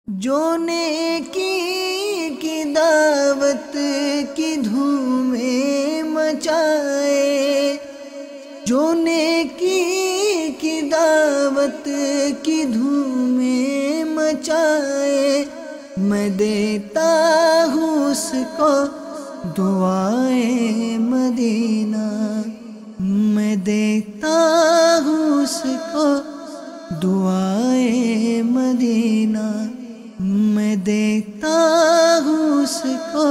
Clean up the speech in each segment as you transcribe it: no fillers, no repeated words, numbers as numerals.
جو نیکی کی دعوت کی دھومیں مچائے، جو نیکی کی دعوت کی دھومیں مچائے، میں دیتا ہوں اس کو دعائے مدینہ، میں دیتا ہوں اس کو دعائے مدینہ، میں دیتا ہوں اس کو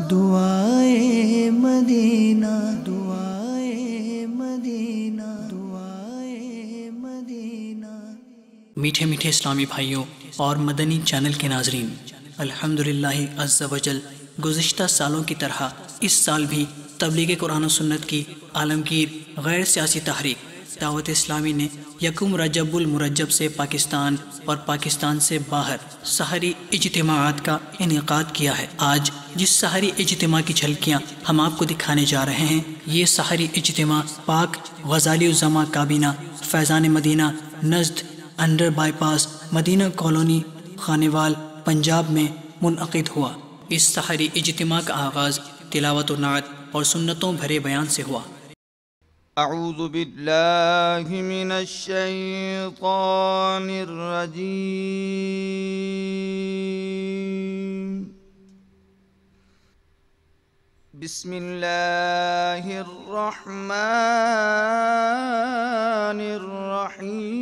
دعائے مدینہ، دعائے مدینہ، دعائے مدینہ۔ میٹھے میٹھے اسلامی بھائیوں اور مدنی چینل کے ناظرین، الحمدللہ عز و جل گزشتہ سالوں کی طرح اس سال بھی تبلیغ قرآن و سنت کی عالمگیر غیر سیاسی تحریک دعوت اسلامی نے یکم رجب المرجب سے پاکستان اور پاکستان سے باہر سحری اجتماعات کا انعقاد کیا ہے۔ آج جس سحری اجتماع کی جھلکیاں ہم آپ کو دکھانے جا رہے ہیں، یہ سحری اجتماع پاک غزالی الزما کابینہ فیضان مدینہ نزد under bypass Madina colony Khanewal Punjab میں منعقد ہوا۔ اس سحری اجتماع کا آغاز تلاوت و نعت اور سنتوں بھرے بیان سے ہوا۔ اعوذ باللہ من الشیطان الرجیم، بسم اللہ الرحمن الرحیم،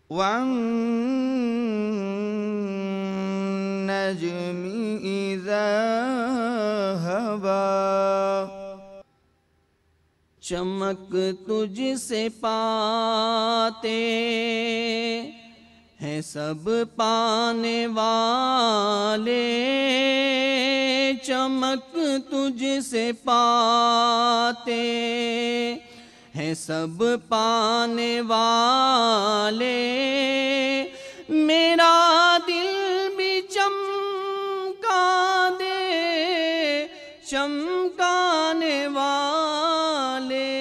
والنجم اذا ہوا، چمک تجھ سے پاتے ہیں سب پانے والے، چمک تجھ سے پاتے ہیں سب پانے والے، میرا دل بھی چمکا دے چمکانے والے،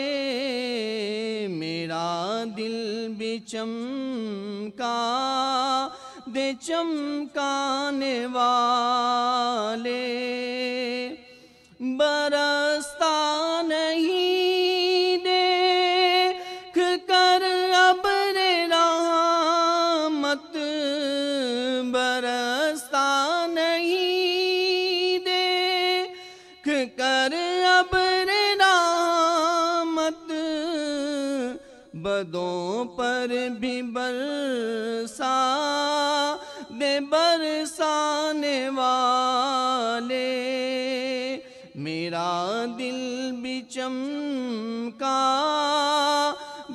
میرا دل بھی چمکا دے چمکانے والے، برستا نہیں دیکھ کر ابر رحمت، برستا نہیں دیکھ کر ابر رحمت، بدوں پر بھی برسا دے برسانے والے، میرا دل بھی چمکا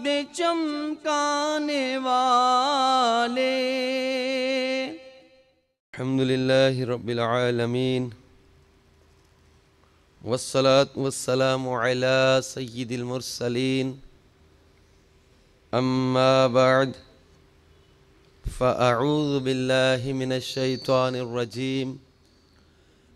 دے چمکانے والے۔ الحمدللہ رب العالمین، والصلاة والسلام علی سید المرسلین، اما بعد فاعوذ باللہ من الشیطان الرجیم،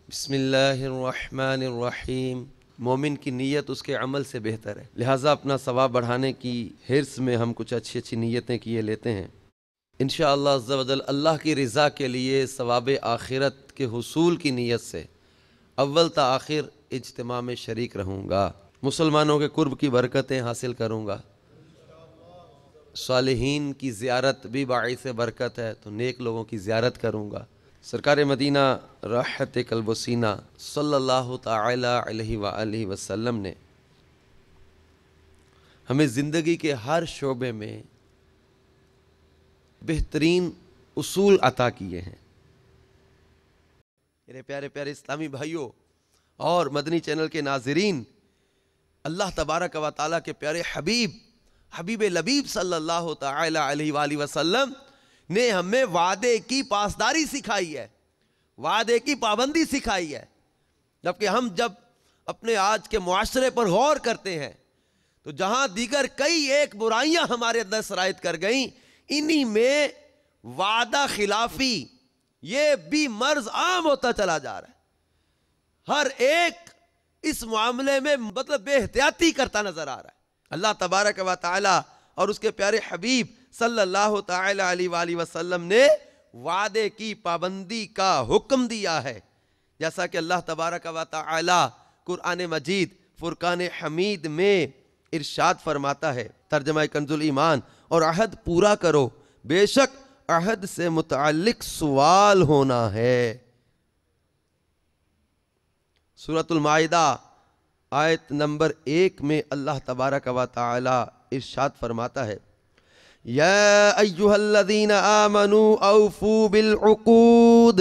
بسم اللہ الرحمن الرحیم۔ مومن کی نیت اس کے عمل سے بہتر ہے، لہٰذا اپنا ثواب بڑھانے کی حرص میں ہم کچھ اچھی اچھی نیتیں کیے لیتے ہیں۔ انشاءاللہ عز و جل اللہ کی رضا کے لیے ثواب آخرت کے حصول کی نیت سے اول تا آخر اجتماع میں شریک رہوں گا، مسلمانوں کے قرب کی برکتیں حاصل کروں گا، صالحین کی زیارت بھی باعث برکت ہے تو نیک لوگوں کی زیارت کروں گا۔ سرکار مدینہ راحت قلب و سینہ صلی اللہ تعالی علیہ وآلہ وسلم نے ہمیں زندگی کے ہر شعبے میں بہترین اصول عطا کیے ہیں۔ میرے پیارے پیارے اسلامی بھائیوں اور مدنی چینل کے ناظرین، اللہ تبارک و تعالیٰ کے پیارے حبیب لبیب صلی اللہ تعالی علیہ وآلہ وسلم نے ہمیں وعدے کی پاسداری سکھائی ہے، وعدے کی پابندی سکھائی ہے۔ جبکہ ہم جب اپنے آج کے معاشرے پر غور کرتے ہیں تو جہاں دیگر کئی ایک برائیاں ہمارے اندر سرایت کر گئیں، انہی میں وعدہ خلافی یہ بھی مرض عام ہوتا چلا جا رہا ہے۔ ہر ایک اس معاملے میں بے احتیاطی کرتا نظر آ رہا ہے۔ اللہ تبارک و تعالی اور اس کے پیارے حبیب صلی اللہ تعالی علیہ وآلہ وسلم نے وعدے کی پابندی کا حکم دیا ہے، جیسا کہ اللہ تبارک و تعالی قرآن مجید فرقان حمید میں ارشاد فرماتا ہے، ترجمہ کنز الایمان، اور عہد پورا کرو، بے شک عہد سے متعلق سوال ہونا ہے۔ سورۃ المائدہ آیت نمبر 1 میں اللہ تبارک و تعالی ارشاد فرماتا ہے، یا ایہا الذین آمنوا اوفوا بالعقود،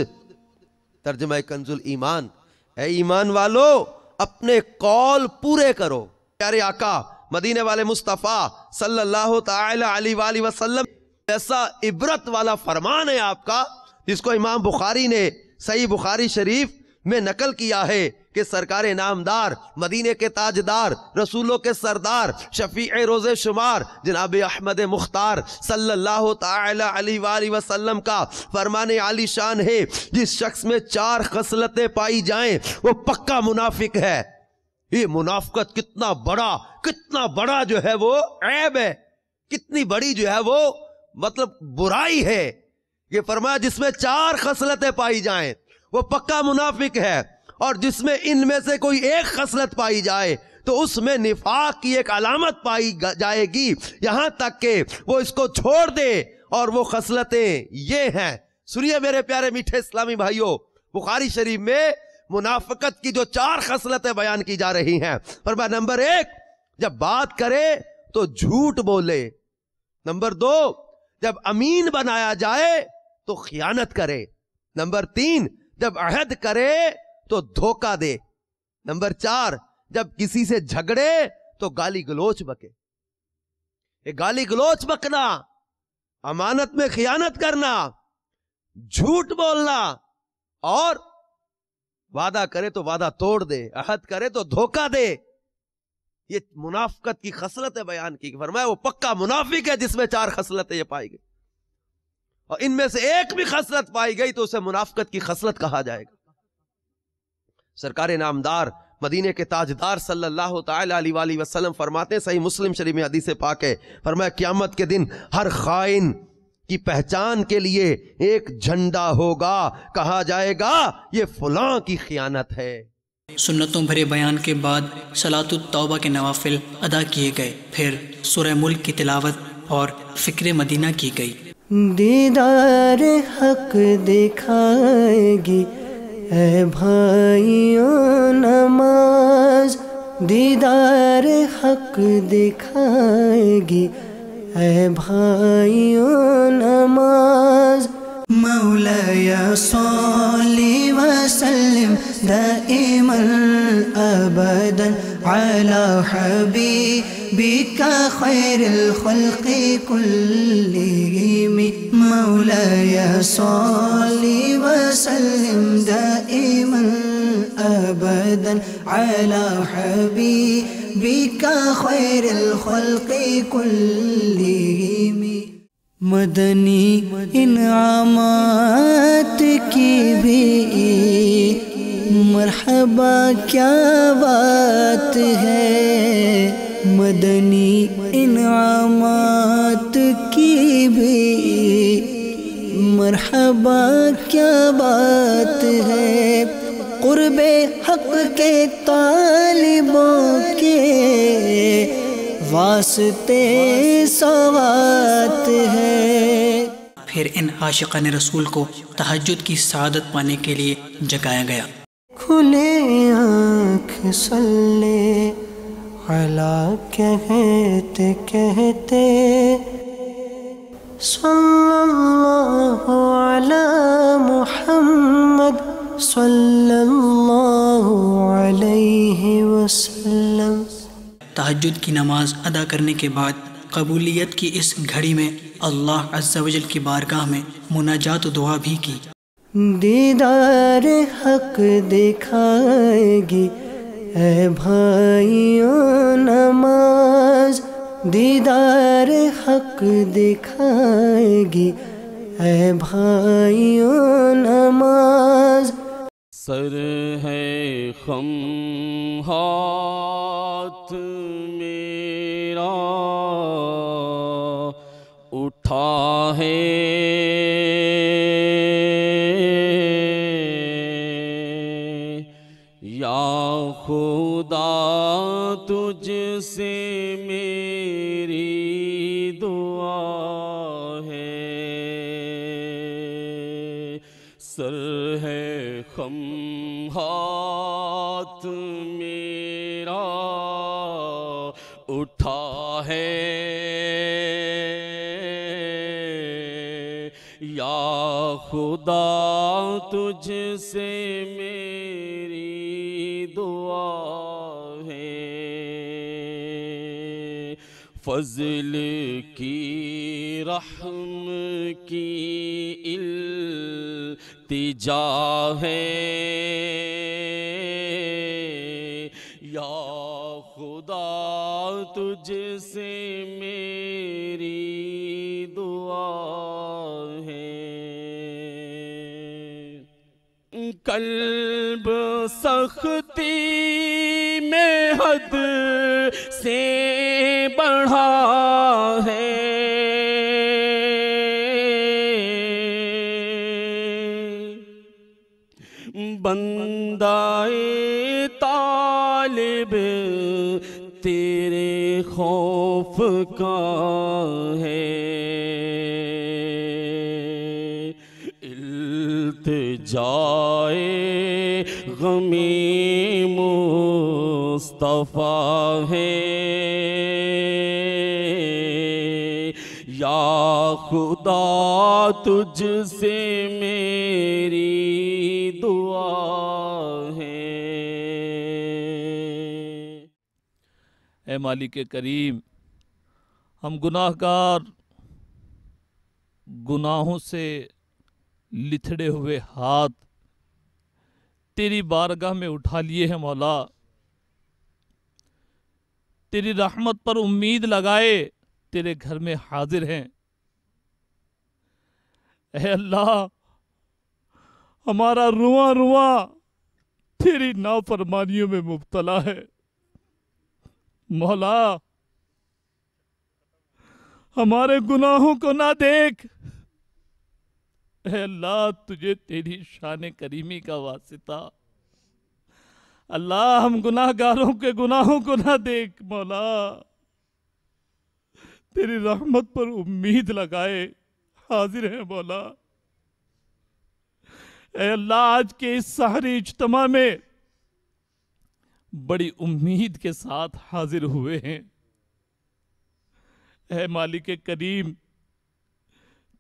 ترجمہ کنز الایمان، اے ایمان والو اپنے قول پورے کرو۔ پیارے آقا مدینے والے مصطفیٰ صلی اللہ تعالی علیہ وآلہ وسلم ایسا عبرت والا فرمان ہے آپ کا، جس کو امام بخاری نے صحیح بخاری شریف میں نقل کیا ہے کہ سرکار نامدار، مدینے کے تاجدار، رسولوں کے سردار، شفیع روز شمار جناب احمد مختار صلی اللہ تعالی علیہ وآلہ وسلم کا فرمان عالی شان ہے، جس شخص میں 4 خصلتیں پائی جائیں وہ پکا منافق ہے۔ یہ منافقت کتنا بڑا جو ہے وہ عیب ہے، کتنی بڑی جو ہے وہ مطلب برائی ہے۔ یہ فرمایا جس میں 4 خصلتیں پائی جائیں وہ پکا منافق ہے، اور جس میں ان میں سے کوئی ایک خصلت پائی جائے تو اس میں نفاق کی ایک علامت پائی جائے گی، یہاں تک کہ وہ اس کو چھوڑ دے۔ اور وہ خصلتیں یہ ہیں، سنیے میرے پیارے میٹھے اسلامی بھائیوں، بخاری شریف میں منافقت کی جو 4 خصلتیں بیان کی جا رہی ہیں، فرمایا نمبر 1 جب بات کرے تو جھوٹ بولے، نمبر 2 جب امین بنایا جائے تو خیانت کرے، نمبر 3 جب عہد کرے تو دھوکہ دے، نمبر 4 جب کسی سے جھگڑے تو گالی گلوچ بکے۔ یہ گالی گلوچ بکنا، امانت میں خیانت کرنا، جھوٹ بولنا، اور وعدہ کرے تو وعدہ توڑ دے، عہد کرے تو دھوکہ دے، یہ منافقت کی خصلتیں بیان کی۔ فرمایا وہ پکا منافق ہے جس میں 4 خصلتیں یہ پائی گئی، اور ان میں سے ایک بھی خصلت پائی گئی تو اسے منافقت کی خصلت کہا جائے گا۔ سرکار نامدار مدینے کے تاجدار صلی اللہ تعالی علیہ وآلہ وسلم فرماتے ہیں، صحیح مسلم شریف میں حدیث پاک ہے، فرمایا قیامت کے دن ہر خائن کی پہچان کے لیے ایک جھنڈا ہوگا، کہا جائے گا یہ فلاں کی خیانت ہے۔ سنتوں بھرے بیان کے بعد صلاۃ التوبہ کے نوافل ادا کیے گئے، پھر سورہ ملک کی تلاوت اور فکر مدینہ کی گئی۔ دیدار حق دکھائے گی اے بھائیوں نماز، دیدار حق دکھائے گی اے بھائیوں نماز، مولایا صلی وسلم دائما ابدا علی حبیبک خیر الخلق کلہم، مولایا صلی وسلم دائما ابدا علی حبیبک خیر الخلق کلہم۔ مدنی انعامات کی بھی مرحبا کیا بات ہے، مدنی انعامات کی بھی مرحبا کیا بات ہے، قرب حق کے طالبوں کے واسطے سوات ہے۔ پھر ان عاشقان رسول کو تہجد کی سعادت پانے کے لیے جگایا گیا۔ کھلے آنکھ صلی علی کہتے کہتے صلی اللہ علی محمد صلی اللہ علیہ وسلم۔ تہجد کی نماز ادا کرنے کے بعد قبولیت کی اس گھڑی میں اللہ عز و جل کی بارگاہ میں مناجات و دعا بھی کی۔ دیدار حق دکھائے گی اے بھائیوں نماز، دیدار حق دکھائے گی اے بھائیوں نماز۔ سر ہے خم ہاتھ میرا میرا اٹھا ہے، یا خدا تجھ سے میری دعا ہے، سر ہے خم ہاتھ میرا اٹھا ہے، یا خدا تجھ سے میری دعا ہے، فضل کی رحم کی التجا ہے، یا خدا تجھ سے میری دعا ہے، قلب سختی میں حد سے بڑھا ہے، بندہ طالب تیرے خوف کا ہے، التجائے غمی مصطفیٰ ہے، یا خدا تجھ سے میری دعا ہے۔ اے مالک کریم، ہم گناہ گار گناہوں سے لتھڑے ہوئے ہاتھ تیری بارگاہ میں اٹھا لیے ہیں مولا، تیری رحمت پر امید لگائے تیرے گھر میں حاضر ہیں۔ اے اللہ، ہمارا رواں رواں تیری نافرمانیوں میں مبتلا ہے، مولا ہمارے گناہوں کو نہ دیکھ۔ اے اللہ، تجھے تیری شان کریمی کا واسطہ، اللہ ہم گناہ گاروں کے گناہوں کو نہ دیکھ مولا، تیری رحمت پر امید لگائے حاضر ہیں مولا۔ اے اللہ، آج کے اس سحری اجتماع میں بڑی امید کے ساتھ حاضر ہوئے ہیں۔ اے مالک کریم،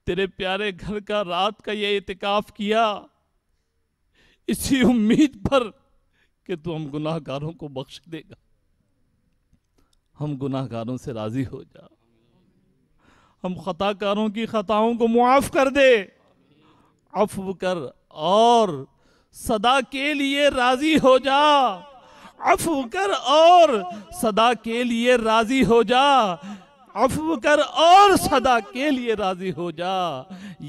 تیرے پیارے گھر کا رات کا یہ اعتکاف کیا اسی امید پر کہ تو ہم گناہ گاروں کو بخش دے گا، ہم گناہ گاروں سے راضی ہو جا، ہم خطا کاروں کی خطاؤں کو معاف کر دے، عفو کر اور صدا کے لیے راضی ہو جا، عفو کر اور صدا کے لیے راضی ہو جا، عفو کر اور صدا کے لیے راضی ہو جا،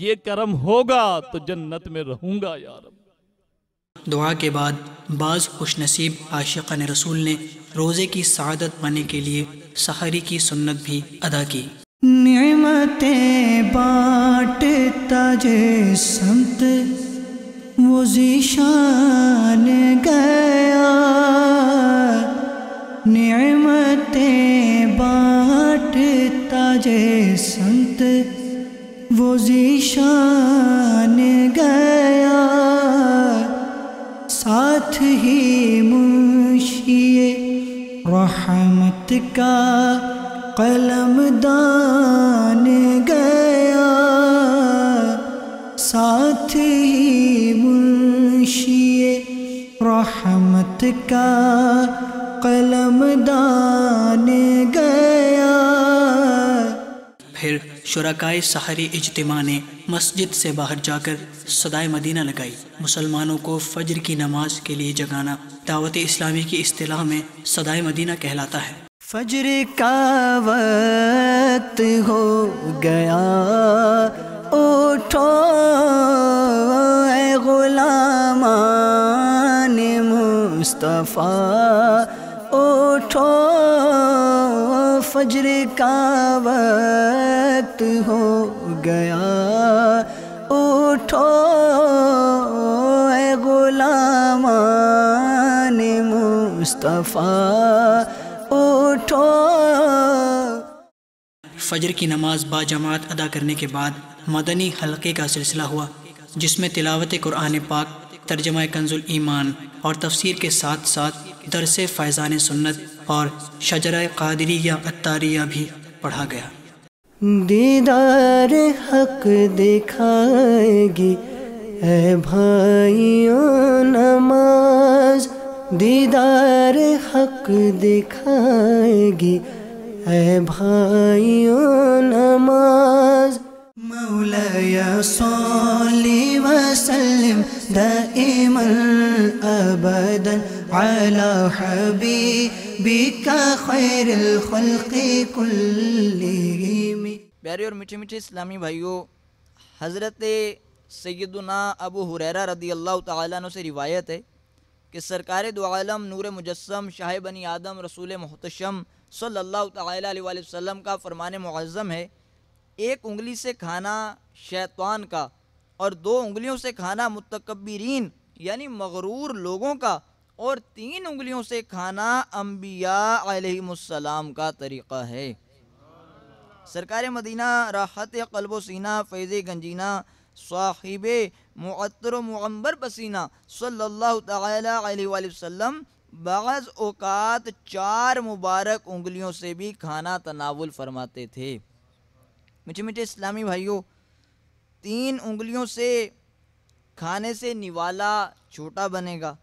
یہ کرم ہوگا تو جنت میں رہوں گا یا رب۔ دعا کے بعد بعض خوش نصیب عاشقان رسول نے روزے کی سعادت پانے کے لیے سحری کی سنت بھی ادا کی۔ نعمتیں بانٹتا جے سمت وہ ذیشان گیا، نعمتیں بانٹتا جے سمت وہ ذیشان گیا، ساتھ ہی منشی رحمت کا قلم دان گیا، ساتھ ہی منشی رحمت کا قلم دان گیا۔ پھر شرکائے سحری اجتماع نے مسجد سے باہر جا کر صدائے مدینہ لگائی۔ مسلمانوں کو فجر کی نماز کے لیے جگانا دعوت اسلامی کی اصطلاح میں صدائے مدینہ کہلاتا ہے۔ فجر کا وقت ہو گیا، اٹھو اے غلامان مصطفیٰ، اٹھو فجر کا وقت ہو گیا، اٹھو اے غلامان مصطفیٰ اٹھو۔ فجر کی نماز باجماعت ادا کرنے کے بعد مدنی حلقے کا سلسلہ ہوا، جس میں تلاوت قرآن پاک، ترجمہ کنز الایمان اور تفسیر کے ساتھ ساتھ درس فیضان سنت اور شجرہ قادریہ عطاریہ بھی پڑھا گیا۔ دیدار حق دکھائے گی اے بھائیوں نماز، دیدار حق دکھائے گی اے بھائیوں نماز۔ مولاي صل وسلم دائما ابدا على حبيبك خير الخلق كلهم۔ پیارے اور میٹھے میٹھے اسلامی بھائیوں، حضرت سیدنا ابو ہریرہ رضی اللہ تعالیٰ عنہ سے روایت ہے کہ سرکار دو عالم نور مجسم شاہ بنی آدم رسول محتشم صلی اللہ تعالیٰ علیہ وآلہ وسلم کا فرمان معظم ہے، ایک انگلی سے کھانا شیطان کا اور دو انگلیوں سے کھانا متکبرین یعنی مغرور لوگوں کا اور 3 انگلیوں سے کھانا انبیاء علیہم السلام کا طریقہ ہے۔ سرکار مدینہ راحت قلب و سینہ فیض گنجینہ صاحب معطر و معمبر پسینہ صلی اللہ تعالیٰ علیہ وآلہ وسلم بعض اوقات 4 مبارک انگلیوں سے بھی کھانا تناول فرماتے تھے۔ میٹھے میٹھے اسلامی بھائیوں، 3 انگلیوں سے کھانے سے نوالا چھوٹا بنے گا،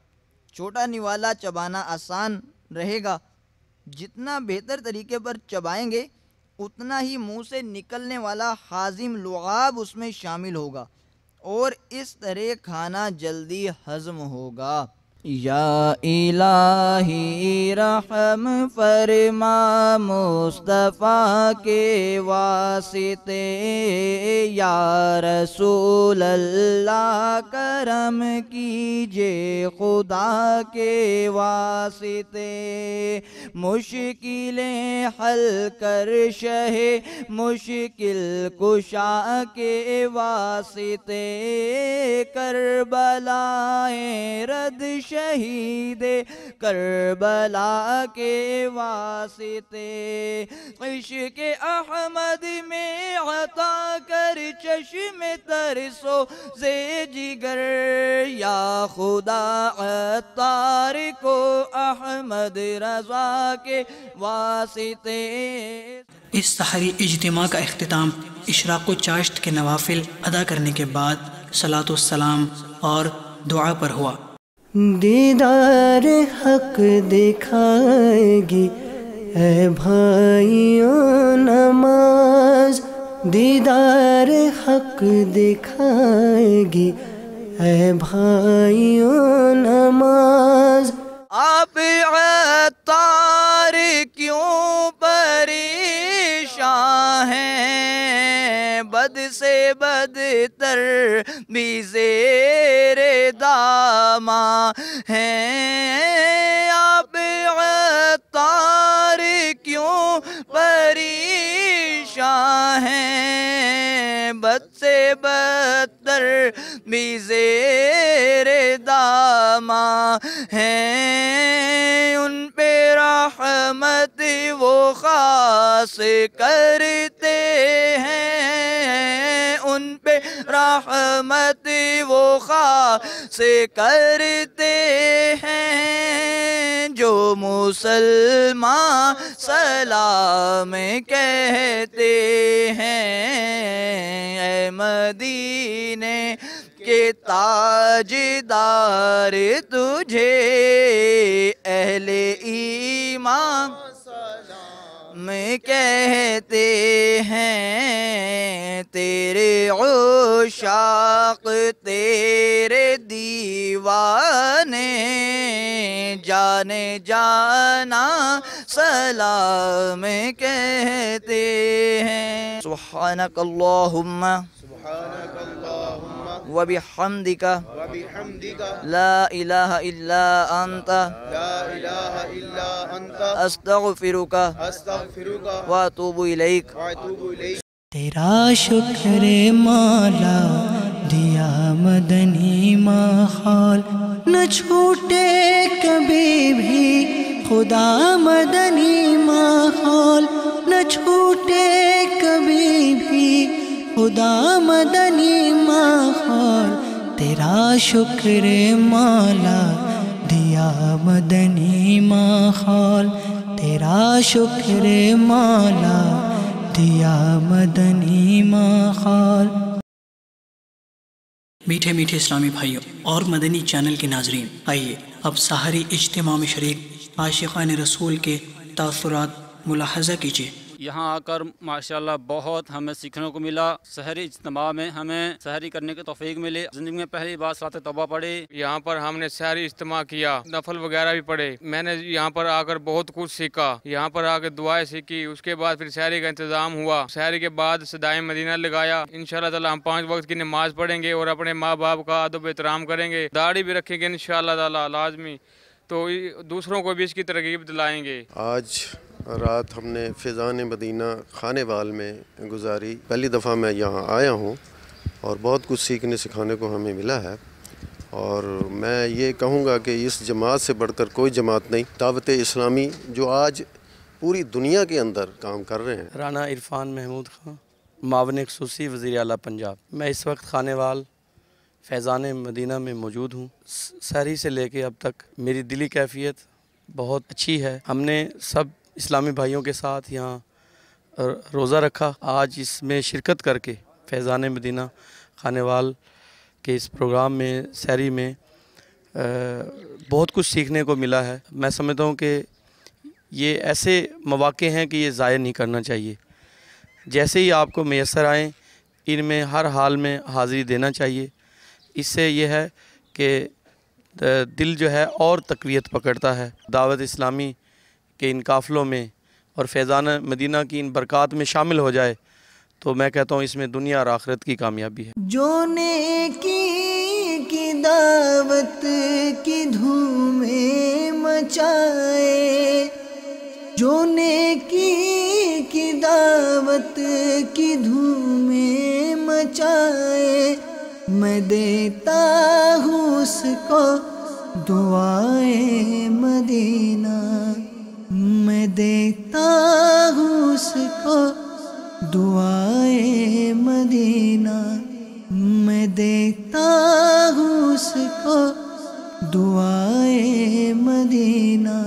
چھوٹا نوالا چبانا آسان رہے گا، جتنا بہتر طریقے پر چبائیں گے اتنا ہی منہ سے نکلنے والا ہاضم لعاب اس میں شامل ہوگا اور اس طرح کھانا جلدی ہضم ہوگا۔ یا الہی رحم فرما مصطفیٰ کے واسطے، یا رسول اللہ کرم کیجئے خدا کے واسطے، مشکلیں حل کر شہ مشکل کشا کے واسطے، کربلائیں رد شہید کربلا کے واسطے، عشق احمد میں عطا کر چشم ترسو زے جگر، یا خدا عطار کو احمد رضا کے واسطے۔ اس سحری اجتماع کا اختتام اشراق و چاشت کے نوافل ادا کرنے کے بعد صلاۃ والسلام اور دعا پر ہوا۔ دیدار حق دکھائے گی اے بھائیوں نماز، دیدار حق دکھائے گی اے بھائیوں نماز۔ آپ عطار کیوں پریشان ہیں، بد سے بدتر بھی زیر داماں ہیں، آپ عطار کیوں پریشان ہیں، بد سے بدتر بھی زیر داماں ہیں، ان پہ رحمت وہ خاص کرتے ہیں، ان پہ رحمت وہ خاص کرتے ہیں، جو مسلمان سلام کہتے ہیں، اے مدینے کے تاجدار تجھے اہل ایمان میں کہتے ہیں، تیرے عشاق تیرے دیوانے جانے جانا سلام کہتے ہیں۔ سبحانک اللہم و بحمدک وبحمدك لا الہ الا انت لا إله إلا أنت استغفرک أستغفرك واتوب الیک. وأتوب إليك. تیرا شکر مولا دیا مدنی ماحول نہ چھوٹے کبھی بھی خدا مدنی ماحول نہ چھوٹے کبھی بھی خدا مدنی ماحول تیرا شکر مولا دیا مدنی ماحول تیرا شکر مولا دیا مدنی ماحول. میٹھے میٹھے اسلامی بھائیوں اور مدنی چینل کے ناظرین، آئیے اب سحری اجتماع میں شریک عاشقان رسول کے تاثرات ملاحظہ کیجیے. یہاں آ کر ماشاءاللہ بہت ہمیں سیکھنے کو ملا. سحری اجتماع میں ہمیں سحری کرنے کی توفیق ملی. زندگی میں پہلی بار صلاۃ توبہ پڑھی. یہاں پر ہم نے سحری اجتماع کیا، نفل وغیرہ بھی پڑھے. میں نے یہاں پر آ کر بہت کچھ سیکھا. یہاں پر آ کے دعائیں سیکھی. اس کے بعد پھر سحری کا انتظام ہوا. سحری کے بعد صدائے مدینہ لگایا. انشاءاللہ تعالی ہم 5 وقت کی نماز پڑھیں گے اور اپنے ماں باپ کا ادب احترام کریں گے. داڑھی بھی رکھیں گے انشاءاللہ تعالی لازمی. تو دوسروں کو بھی اس کی ترغیب دلائیں گے. آج رات ہم نے فیضان مدینہ خانے وال میں گزاری. پہلی دفعہ میں یہاں آیا ہوں اور بہت کچھ سیکھنے سکھانے کو ہمیں ملا ہے. اور میں یہ کہوں گا کہ اس جماعت سے بڑھ کر کوئی جماعت نہیں. دعوت اسلامی جو آج پوری دنیا کے اندر کام کر رہے ہیں. رانا عرفان محمود خان، معاون خصوصی وزیر اعلیٰ پنجاب. میں اس وقت خانے وال فیضان مدینہ میں موجود ہوں. سحری سے لے کے اب تک میری دلی کیفیت بہت اچھی ہے. ہم نے سب اسلامی بھائیوں کے ساتھ یہاں روزہ رکھا. آج اس میں شرکت کر کے فیضان مدینہ خانے وال کے اس پروگرام میں سحری میں بہت کچھ سیکھنے کو ملا ہے. میں سمجھتا ہوں کہ یہ ایسے مواقع ہیں کہ یہ ضائع نہیں کرنا چاہیے. جیسے ہی آپ کو میسر آئیں ان میں ہر حال میں حاضری دینا چاہیے. اس سے یہ ہے کہ دل جو ہے اور تقویت پکڑتا ہے. دعوت اسلامی کہ ان قافلوں میں اور فیضان مدینہ کی ان برکات میں شامل ہو جائے تو میں کہتا ہوں اس میں دنیا اور آخرت کی کامیابی ہے. جو نیکی کی دعوت کی دھومیں مچائے جو نیکی کی دعوت کی دھومیں مچائے میں دیتا ہوں اس کو دعائے مدینہ میں دیتا ہوں اس کو دعائے مدینہ میں دیتا ہوں اس کو دعائے مدینہ.